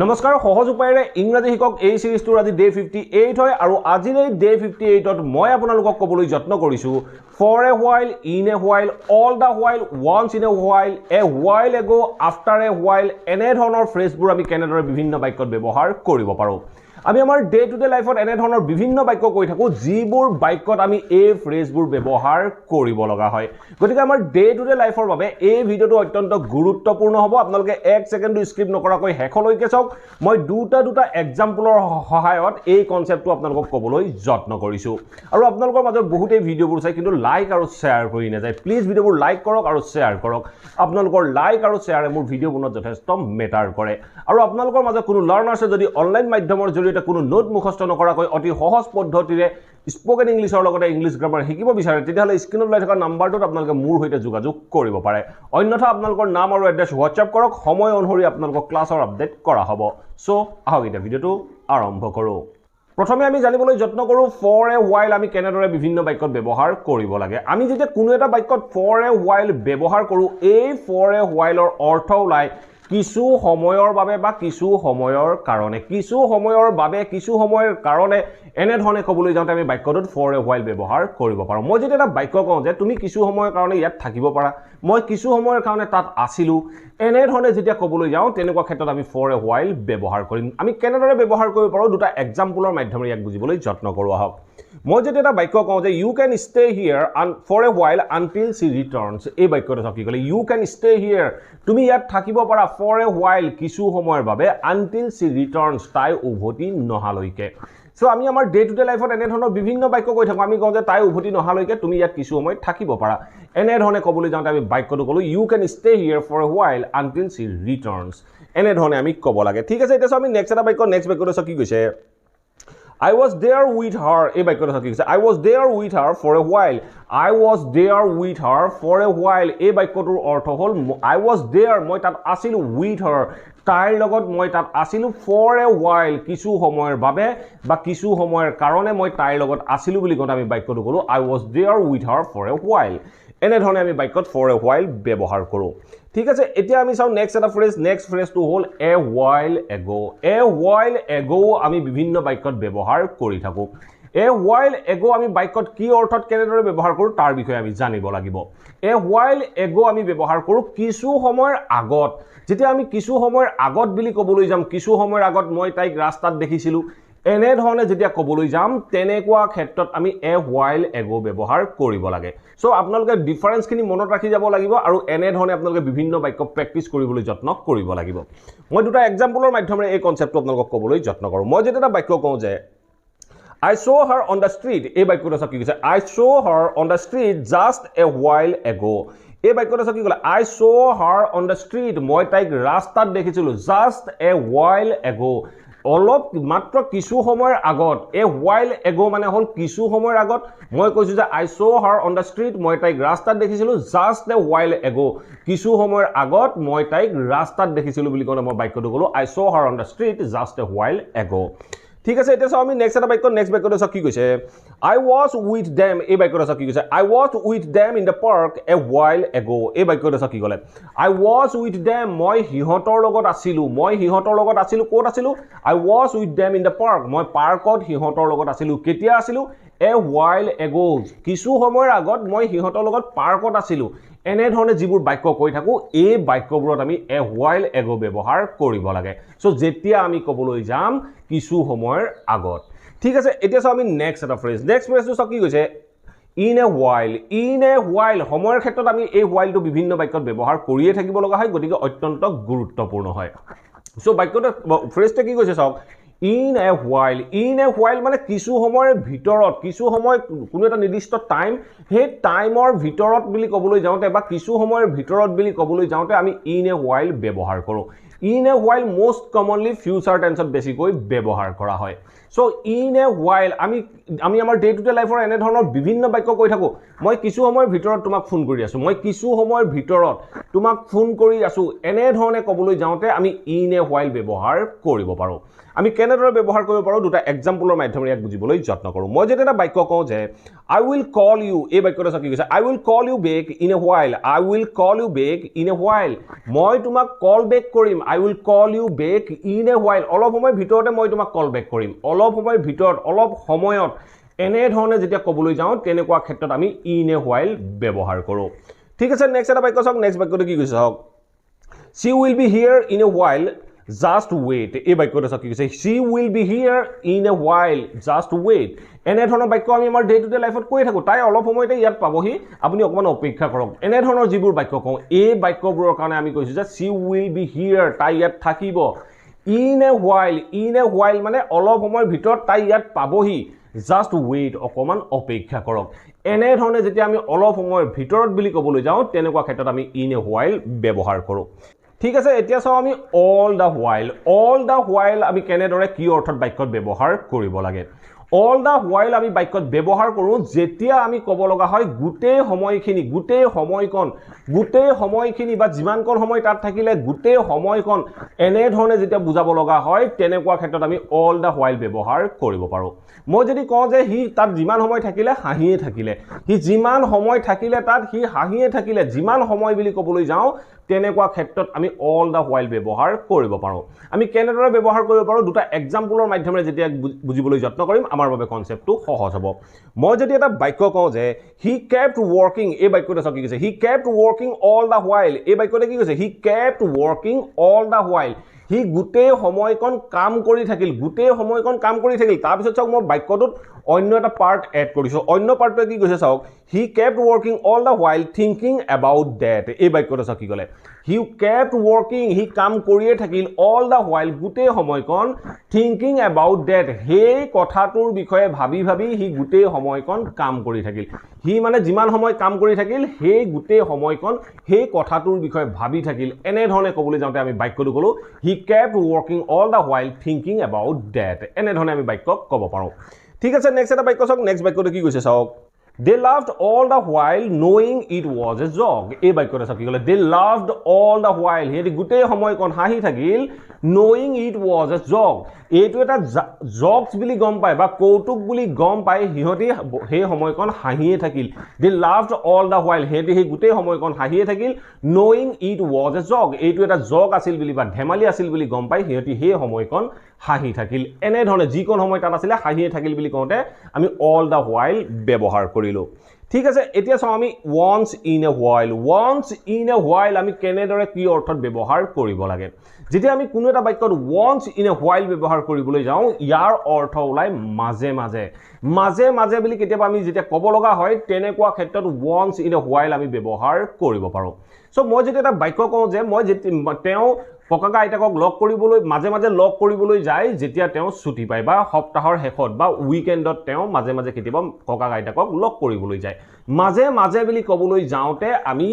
নমস্কাৰ সহজ উপায়েৰে ইংৰাজী শিকক এই সিৰিজটোৰ আজি ডে 58 হয় আৰু আজিৰ এই ডে 58ত মই আপোনালোকক ক'বলৈ যত্ন কৰিছো for a while in a while all the while once in a while ago after a while এনে ধৰণৰ ফ্ৰেজবোৰ আমি কেনেদৰে বিভিন্ন বাক্যত ব্যৱহাৰ কৰিব পাৰো আমি আমাৰ ডে টু ডে লাইফত এনে ধৰণৰ বিভিন্ন বাক্য কৈ থাকো যিবোৰ বাক্যত আমি এই ফ্ৰেজবোৰ ব্যৱহাৰ কৰিব লগা হয় গতিকে আমাৰ ডে টু ডে লাইফৰ বাবে এই ভিডিওটো অত্যন্ত গুৰুত্বপূৰ্ণ হ'ব আপোনালোকে 1 সেকেন্ড স্কিপ নকৰাকৈ হেকলৈকে চাওক মই দুটা এক্সাম্পলৰ সহায়ত এই কনসেপ্টটো আপোনালোকক ক'বলৈ যত্ন কৰিছো আৰু আপোনালোকৰ মাজত বহুতে ভিডিওবোৰ চাই কিন্তু লাইক আৰু শেয়াৰ কৰি নাযায় প্লিজ ভিডিওবোৰ লাইক কৰক আৰু শেয়াৰ কৰক আপোনালোকৰ লাইক আৰু শেয়াৰে মোৰ ভিডিও বনোৱাত যথেষ্ট মেটাৰ কৰে আৰু আপোনালোকৰ মাজত কোনো লাৰ্নাৰ্ছে যদি অনলাইন মাধ্যমৰ জৰিয়তে কোনো নোট মুখস্থ নকৰাকৈ অতি সহজ পদ্ধতিৰে স্পোকেন ইংলিছৰ লগতে ইংলিছ গ্ৰামাৰ শিকিব বিচাৰে তেতিয়াহলে স্ক্ৰিনত লৈ থকা নাম্বাৰটোত আপোনালোকে মোৰ হৈতে যোগাযোগ কৰিব পাৰে অন্যথা আপোনালোকৰ নাম আৰু এড্ৰেছ হোৱাটছআপ কৰক সময় অনুসৰি আপোনালোকক ক্লাছৰ আপডেট কৰা হ'ব সো আহক এটা ভিডিওটো আৰম্ভ কৰো প্ৰথমে আমি জানিবলৈ যত্ন কৰো for a while আমি কেনেদৰে বিভিন্ন বাক্যত ব্যৱহাৰ কৰিব লাগে আমি যেতিয়া কোনো এটা বাক্যত for a while ব্যৱহাৰ কৰো এই for a while ৰ অৰ্থ ওলাই কিছু সময়ৰ বাবে বা কিছু সময়ৰ কাৰণে কিছু সময়ৰ বাবে কিছু সময়ৰ কাৰণে এনে ধৰণে ক'বলৈ যাওঁতে আমি বাক্যটোত for a while ব্যৱহাৰ কৰিব পাৰো মই যেতিয়া এটা বাক্য কওঁ যে তুমি কিছু সময়ৰ কাৰণে ইয়াত থাকিব পাৰা মই কিছু সময়ৰ কাৰণে তাত আছিলো এনে ধৰণে যেতিয়া ক'বলৈ যাওঁ তেনেকুৱা ক্ষেত্ৰত আমি for a while ব্যৱহাৰ কৰিম আমি কেনেদৰে ব্যৱহাৰ কৰিব পাৰো দুটা এক্সাম্পলৰ মাধ্যমেৰে ইয়াক বুজিবলৈ যত্ন কৰো আহক মই যেতিয়া এটা বাক্য কওঁ যে you can stay here for a while until she returns এই বাক্যটো কি ক'লে you can stay here তুমি ইয়াত থাকিব পাৰা for a while কিছু সময়ৰ বাবে until she returns তাই উভতি নহালৈকে সো আমি আমাৰ ডে টু ডে লাইফত এনে ধৰণৰ বিভিন্ন বাক্য কৈ থাকো আমি কওঁ যে তাই উভতি নহালৈকে তুমি ইয়াত কিছু সময় থাকিব পাৰা এনে ধৰণে ক'বলৈ যাওঁতে আমি বাক্যটো ক'লো you can stay here for a while until she returns এনে ধৰণে আমি ক'ব লাগে ঠিক আছে এতিয়া আমি নেক্সট এটা বাক্য নেক্সট বাক্যটো কি কৈছে I was there with her এই বাক্যটো কি কৈছে I was there with her for a while I was there with her for a while এই বাক্যটোৰ অৰ্থ হ'ল I was there মই তাত আছিলো with her তাইৰ লগত মই তাত আছিলো for a while কিছু সময়ৰ বাবে বা কিছু সময়ৰ কাৰণে মই তাইৰ লগত আছিলো বুলি কওঁতে আমি বাক্যটো ক'লো I was there with her for a while এনে ধৰণে আমি বাক্যত for a while ব্যৱহাৰ কৰো ঠিক আছে এতিয়া আমি চাও নেক্সট এটা ফ্ৰেজ নেক্সট ফ্ৰেজটো হ'ল a while ago আমি বিভিন্ন বাক্যত ব্যৱহাৰ কৰি থাকো a while ago আমি বাক্যত কি অৰ্থত কেনেদৰে ব্যৱহাৰ কৰো তাৰ বিষয়ে আমি জানিব লাগিব a while ago আমি ব্যৱহাৰ কৰো কিছু সময়ৰ আগত যেতিয়া আমি কিছু সময়ৰ আগত বুলি ক'বলৈ যাম কিছু সময়ৰ আগত মই তাইক ৰাস্তাত দেখিছিলো এনে ধৰণে যেতিয়া ক'বলৈ যাম তেনেকুৱা ক্ষেত্ৰত আমি a while ago ব্যৱহাৰ কৰিব লাগে সো আপোনালোকে ডিফাৰেন্স খিনি মনত ৰাখি যাব লাগিব আৰু এনে ধৰণে আপোনালোকে বিভিন্ন বাক্য প্ৰেক্টিস কৰিবলৈ যত্ন কৰিব লাগিব মই দুটা এক্সাম্পলৰ মাধ্যমেৰে এই কনসেপ্টটো আপোনালোকক ক'বলৈ যত্ন কৰো মই যেতিয়া এটা বাক্য কওঁ যে I saw her on the street এই বাক্যটো কি কৈছে I saw her on the street just a while ago এই বাক্যটো কি ক'লে I saw her on the street মই তাইক ৰাস্তাত দেখিছিলো just a while ago অলপ মাত্ৰ কিছু সময়ৰ আগত a while ago মানে হ'ল কিছু সময়ৰ আগত মই কৈছো যে I saw her on the street মই তাইক ৰাস্তাত দেখিছিলো just a while ago কিছু সময়ৰ আগত মই তাইক ৰাস্তাত দেখিছিলো বুলি কোনে মই বাক্যটো ক'লো I saw her on the street just a while ago ঠিক আছে এতিয়া আমি নেক্সট এটা বাক্য নেক্সট বাক্যটো কি কৈছে I was with them এই বাক্যটো কি কৈছে I was with them in the park a while ago এই বাক্যটো কি ক'লে I was with them মই হিহঁতৰ লগত আছিলো ক'ত আছিলো I was with them in the park মই পাৰ্কত হিহঁতৰ লগত আছিলো কেতিয়া আছিলো a while ago কিছু সময়ৰ আগত মই হিহঁতৰ লগত পাৰ্কত আছিলো এনে ধৰণে যিবোৰ বাক্য কৈ থাকো এই বাক্যবোৰত আমি a while ago ব্যৱহাৰ কৰিব লাগে সো যেতিয়া আমি ক'বলৈ যাম কিছু সময়ৰ আগত ঠিক আছে এতিয়া আমি নেক্সট এটা ফ্ৰেজ নেক্সট ফ্ৰেজটো কি কৈছে in a while সময়ৰ ক্ষেত্ৰত আমি এই whileটো বিভিন্ন বাক্যত ব্যৱহাৰ কৰিয়ে থাকিব লগা হয় গতিকে অত্যন্ত গুৰুত্বপূৰ্ণ হয় সো বাক্যটো ফ্ৰেজটো কি কৈছে চাওক in a while মানে কিছু সময়ৰ ভিতৰত কিছু সময় কোনো এটা নিৰ্দিষ্ট টাইম হে টাইমৰ ভিতৰত বুলি ক'বলৈ যাওঁতে বা কিছু সময়ৰ ভিতৰত বুলি ক'বলৈ যাওঁতে আমি in a while ব্যৱহাৰ কৰো in a while most commonly future tense বেছিকৈ ব্যৱহাৰ কৰা হয় সো in a while আমি আমাৰ ডে টু ডে লাইফৰ এনে ধৰণৰ বিভিন্ন বাক্য কৈ থাকো মই কিছু সময়ৰ ভিতৰত তোমাক ফোন কৰি আছো মই কিছু সময়ৰ ভিতৰত তোমাক ফোন কৰি আছো এনে ধৰণে ক'বলৈ যাওঁতে আমি in a while ব্যৱহাৰ কৰিব পাৰো আমি কেনেদৰে ব্যৱহাৰ কৰিব পাৰো দুটা এক্সাম্পলৰ মাধ্যমেৰে ইয়াক বুজিবলৈ যত্ন কৰো মই যেতিয়া এটা বাক্য কওঁ যে I will call you এই বাক্যটো কি কৈছে I will call you back in a while মই তোমাক কল বেক কৰিম I will call you back in a while অলপ সময় ভিতৰতে মই তোমাক কল বেক কৰিম অলপ সময় ভিতৰত অলপ সময়ত এনে ধৰণে যেতিয়া কবলৈ যাওঁ তেনেকুৱা ক্ষেত্ৰত আমি in a while ব্যৱহাৰ কৰো ঠিক আছে নেক্সট এটা বাক্য চাওক নেক্সট বাক্যটো কি কৈছে চাওক she will be here in a while just wait এই বাক্যটো চাওক কি কৈছে she will be here in a while just wait এনে ধৰণৰ বাক্য আমি আমাৰ ডে টু ডে লাইফত কৈ থাকো তাই অলপ সময়তে ইয়াত পাবহি আপুনি অকমান অপেক্ষা কৰক এনে ধৰণৰ যিবোৰ বাক্য কওঁ এই বাক্যবোৰৰ কাৰণে আমি কৈছো যে she will be here তাই ইয়াত থাকিব in a while মানে অলপ সময়ৰ ভিতৰত তাই ইয়াত পাবহি just wait অকমান অপেক্ষা কৰক এনে ধৰণে যেতিয়া আমি অলপ সময়ৰ ভিতৰত বুলি ক'বলৈ যাওঁ তেনেকুৱা ক্ষেত্ৰত আমি in a while ব্যৱহাৰ কৰো ঠিক আছে এতিয়া চাও আমি all the while আমি কেনেদৰে কি অৰ্থত বাক্যত ব্যৱহাৰ কৰিব লাগে all the while আমি বাক্যত ব্যৱহাৰ কৰো যেতিয়া আমি ক'ব লগা হয় গোটেই সময়খিনি বা যিমানকণ সময় তাত থাকিলে গোটেই সময়কণ এনে ধৰণে যেতিয়া বুজাব লগা হয় তেনেকুৱা ক্ষেত্ৰত আমি all the while ব্যৱহাৰ কৰিব পাৰো মই যদি কওঁ যে হি তাত যিমান সময় থাকিলে হাঁহিয়ে থাকিলে হি যিমান সময় থাকিলে তাত হি হাঁহিয়ে থাকিলে যিমান সময় বুলি ক'বলৈ যাওঁ তেনেকুৱা ক্ষেত্ৰত আমি all the while ব্যৱহাৰ কৰিব পাৰো আমি কেনেদৰে ব্যৱহাৰ কৰিব পাৰো দুটা এক্সাম্পলৰ মাধ্যমেৰে যেতিয়া বুজিবলৈ যত্ন কৰিম আমাৰ বাবে কনসেপ্টটো সহজ হ'ব মই যদি এটা বাক্য কওঁ যে he kept working এই বাক্যটো কি কৈছে he kept working all the while এই বাক্যটো কি কৈছে he kept working all the while হি গুটেই সময়কণ কাম কৰি থাকিল তাৰ পিছত চাওক মই বাক্যটোত অন্য এটা পাৰ্ট এড কৰিছো অন্য পাৰ্টটো কি কৈছে চাওক he kept working all the while thinking about that এই বাক্যটো চাওক কি ক'লে he kept working হি কাম কৰিয়ে থাকিল all the while গুটেই সময়কণ thinking about that সেই কথাটোৰ বিষয়ে ভাবি হি গুটেই সময়কণ কাম কৰি থাকিল হি মানে যিমান সময় কাম কৰি থাকিল সেই গুটেই সময়কণ সেই কথাটোৰ বিষয়ে ভাবি থাকিল এনে ধৰণে ক'বলৈ যাওঁতে আমি বাক্যটো ক'লো he kept working all the while thinking about that এনে ধৰণে আমি বাক্য ক'ব পাৰো ঠিক আছে নেক্সট এটা বাক্য চাওক নেক্সট বাক্যটো কি কৈছে চাওক they laughed all the while knowing it was a joke এই বাক্যটো চাওক কি ক'লে they laughed all the while হেতি গুটেই সময়কণ হাঁহি থাকিল knowing it was a joke এইটো এটা জকস বুলি গম পায় বা কৌতুক বুলি গম পায় হিহতি সেই সময়কণ হাঁহিয়ে থাকিল they laughed all the while হেতি সেই গুটেই সময়কণ হাঁহিয়ে থাকিল knowing it was a joke এইটো এটা জক আছিল বুলি বা ধেমালি আছিল বুলি গম পায় হিহতি সেই সময়কণ হাঁহি থাকিল এনে ধৰণে যিকোন সময় তাত আছিল হাঁহিয়ে থাকিল বুলি কওঁতে আমি all the while ব্যৱহাৰ কৰিলো ঠিক আছে এতিয়া চাও আমি once in a while আমি কেনেদৰে কি অৰ্থত ব্যৱহাৰ কৰিব লাগে যেতিয়া আমি কোনো এটা বাক্যত once in a while ব্যৱহাৰ কৰিবলৈ যাওঁ ইয়াৰ অৰ্থ ওলাই মাজে বুলি কেতিয়াবা আমি যেতিয়া ক'ব লগা হয় তেনেকুৱা ক্ষেত্ৰত once in a while আমি ব্যৱহাৰ কৰিব পাৰো সো মই যেতিয়া এটা বাক্য কওঁ যে মই তেওঁ ককা আইতাকক লগ কৰিবলৈ মাজে লগ কৰিবলৈ যায় যেতিয়া তেওঁ ছুটি পায় বা সপ্তাহৰ শেষত বা উইকেণ্ডত তেওঁ মাজে কেতিয়াবা ককা আইতাকক লগ কৰিবলৈ যায় মাজে বুলি ক'বলৈ যাওঁতে আমি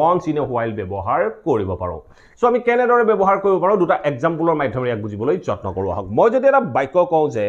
once in a while ব্যৱহাৰ কৰিব পাৰো সো আমি কেনেদৰে ব্যৱহাৰ কৰিব পাৰো দুটা এক্সাম্পলৰ মাধ্যমেৰে ইয়াক বুজিবলৈ যত্ন কৰো আহক মই যদি এটা বাক্য কওঁ যে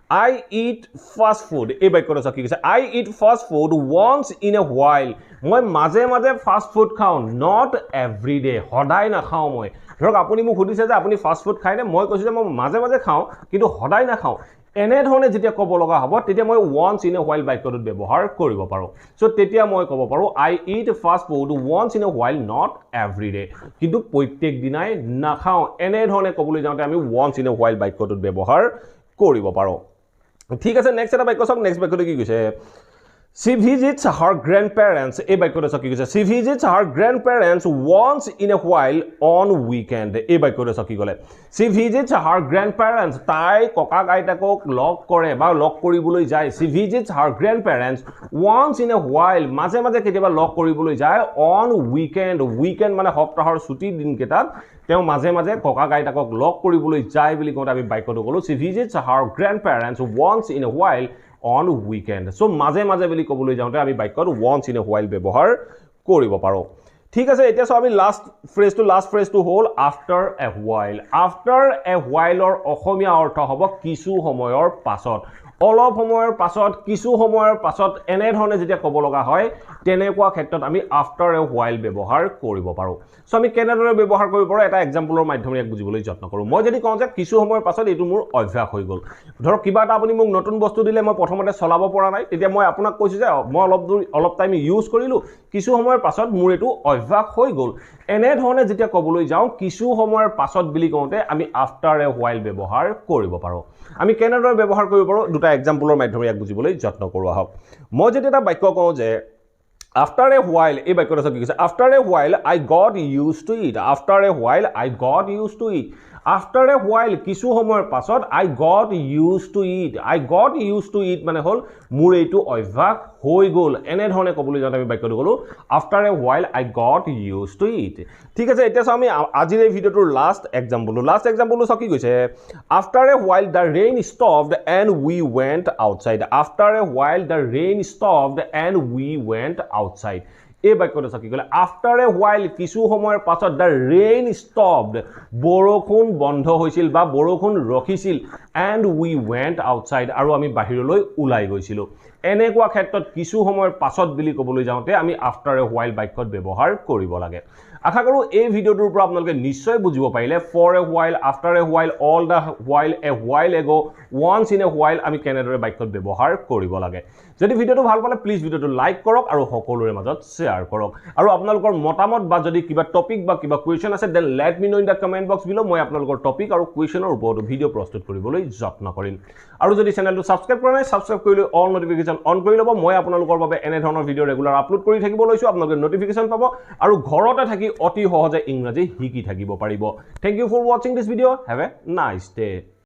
I eat fast food এই বাক্যটো কি কৈছে I eat fast food once in a while মই মাজে ফাষ্ট ফুড খাওঁ not every day সদায় নাখাওঁ মই ধৰক আপুনি মোক সুধিছে যে আপুনি ফাষ্ট ফুড খায় নে মই কৈছো যে মই মাজে খাওঁ কিন্তু সদায় নাখাওঁ এনে ধৰণে যেতিয়া ক'ব লগা হ'ব তেতিয়া মই once in a while বাক্যটোত ব্যৱহাৰ কৰিব পাৰো সো তেতিয়া মই ক'ব পাৰো I eat fast food once in a while not every day কিন্তু প্ৰত্যেক দিনাই নাখাওঁ এনে ধৰণে ক'বলৈ যাওঁতে আমি once in a while বাক্যটোত ব্যৱহাৰ কৰিব পাৰো ঠিক আছে নেক্সট এটা বাক্য চাওক নেক্সট বাক্যটো কি কৈছে She visits her grandparents এই বাক্যটো চাওক কি কৈছে She visits her grandparents once in a while on weekend এই বাক্যটো চাওক কি ক'লে She visits her grandparents তাই ককা আইতাকক লগ কৰে বা লগ কৰিবলৈ যায় She visits her grandparents once in a while মাজে কেতিয়াবা লগ কৰিবলৈ যায় on weekend মানে সপ্তাহৰ ছুটিৰ দিনকেইটাত তেওঁ মাজে ককা আইতাকক লগ কৰিবলৈ যায় বুলি কওঁতে আমি বাক্যটো ক'লো She visits her grandparents once in a while on weekend so মাজে বুলি ক'বলৈ যাওঁতে আমি বাক্যত once in a while ব্যৱহাৰ কৰিব পাৰো ঠিক আছে এতিয়া আমি লাষ্ট ফ্ৰেজটো হ'ল after a while or অসমীয়া অৰ্থ হ'ব কিছু সময়ৰ পাছত অলপ সময়ৰ পাছত কিছু সময়ৰ পাছত এনে ধৰণে যেতিয়া ক'ব লগা হয় তেনেকুৱা ক্ষেত্ৰত আমি after a while ব্যৱহাৰ কৰিব পাৰো সো আমি কেনেদৰে ব্যৱহাৰ কৰিব পাৰো এটা এক্সাম্পলৰ মাধ্যমেৰে ইয়াক বুজিবলৈ যত্ন কৰো মই যদি কওঁ যে কিছু সময়ৰ পাছত এটো মোৰ অভ্যাস হৈ গ'ল ধৰক কিবা এটা আপুনি মোক নতুন বস্তু দিলে মই প্ৰথমতে চলাব পৰা নাই তেতিয়া মই আপোনাক কৈছো যে মই অলপ টাইম ইউজ কৰিলো কিছু সময়ৰ পাছত মোৰ এটো অভ্যাস অভ্যাস হৈ গ'ল এনে ধৰণে যেতিয়া ক'বলৈ যাওঁ কিছু সময়ৰ পাছত বুলি কওঁতে আমি আফটাৰ এ হোৱাইল ব্যৱহাৰ কৰিব পাৰোঁ আমি কেনেদৰে ব্যৱহাৰ কৰিব পাৰোঁ দুটা এক্সাম্পলৰ মাধ্যমেৰে ইয়াক বুজিবলৈ যত্ন কৰোঁ আহক মই যেতিয়া এটা বাক্য কওঁ যে after a while এই বাক্যটো আছে কি কৈছে after a while I got used to it after a while I got used to it after a while কিছু সময়ৰ পাছত I got used to it মানে হল মোৰ এইটো অভ্যাস হৈ গ'ল এনে ধৰণে ক'বলৈ যাওঁতে আমি বাক্যটো ক'লো after a while I got used to it ঠিক আছে এতিয়া আমি আজিৰ এই ভিডিঅ'টোৰ লাষ্ট এক্সাম্পলটো কি কৈছে after a while the rain stopped and we went outside after a while the rain stopped and we went outside এই বাক্যটো কি ক'লে after a while কিছু সময়ৰ পাছত the rain stopped বৰষুণ বন্ধ হৈছিল বা বৰষুণ ৰখিছিল and we went outside আৰু আমি বাহিৰলৈ ওলাই গৈছিলো এনেকুৱা ক্ষেত্ৰত কিছু সময়ৰ পাছত বুলি ক'বলৈ যাওঁতে আমি after a while বাক্যত ব্যৱহাৰ কৰিব লাগে আশা কৰো এই ভিডিঅ'টোৰ পৰা আপোনালোকে নিশ্চয় বুজিব পাৰিলে for a while after a while all the while a while ago once in a while আমি কেনেদৰে বাক্যত ব্যৱহাৰ কৰিব লাগে যদি ভিডিঅ'টো ভাল পালে প্লিজ ভিডিঅ'টো লাইক কৰক আৰু সকলোৰে মাজত শ্বেয়াৰ কৰক আৰু আপোনালোকৰ মতামত বা যদি কিবা টপিক বা কিবা কোৱেশ্চন আছে then let me know in the comment box below মই আপোনালোকৰ টপিক আৰু কোৱেশ্চনৰ ওপৰত ভিডিঅ' প্ৰস্তুত কৰিবলৈ যত্ন কৰিম আৰু যদি চেনেলটো সাবস্ক্ৰাইব কৰা নাই সাবস্ক্ৰাইব কৰি লৈ অল নটিফিকেশন অন কৰি ল'ব মই আপোনালোকৰ বাবে এনে ধৰণৰ ভিডিঅ' ৰেগুলাৰ আপলোড কৰি থাকিব লৈছো আপোনালোকে নটিফিকেশন পাব আৰু ঘৰতে থাকি অতি সহজে ইংৰাজী শিকি থাকিব পাৰিব thank you for watching this video' have a nice day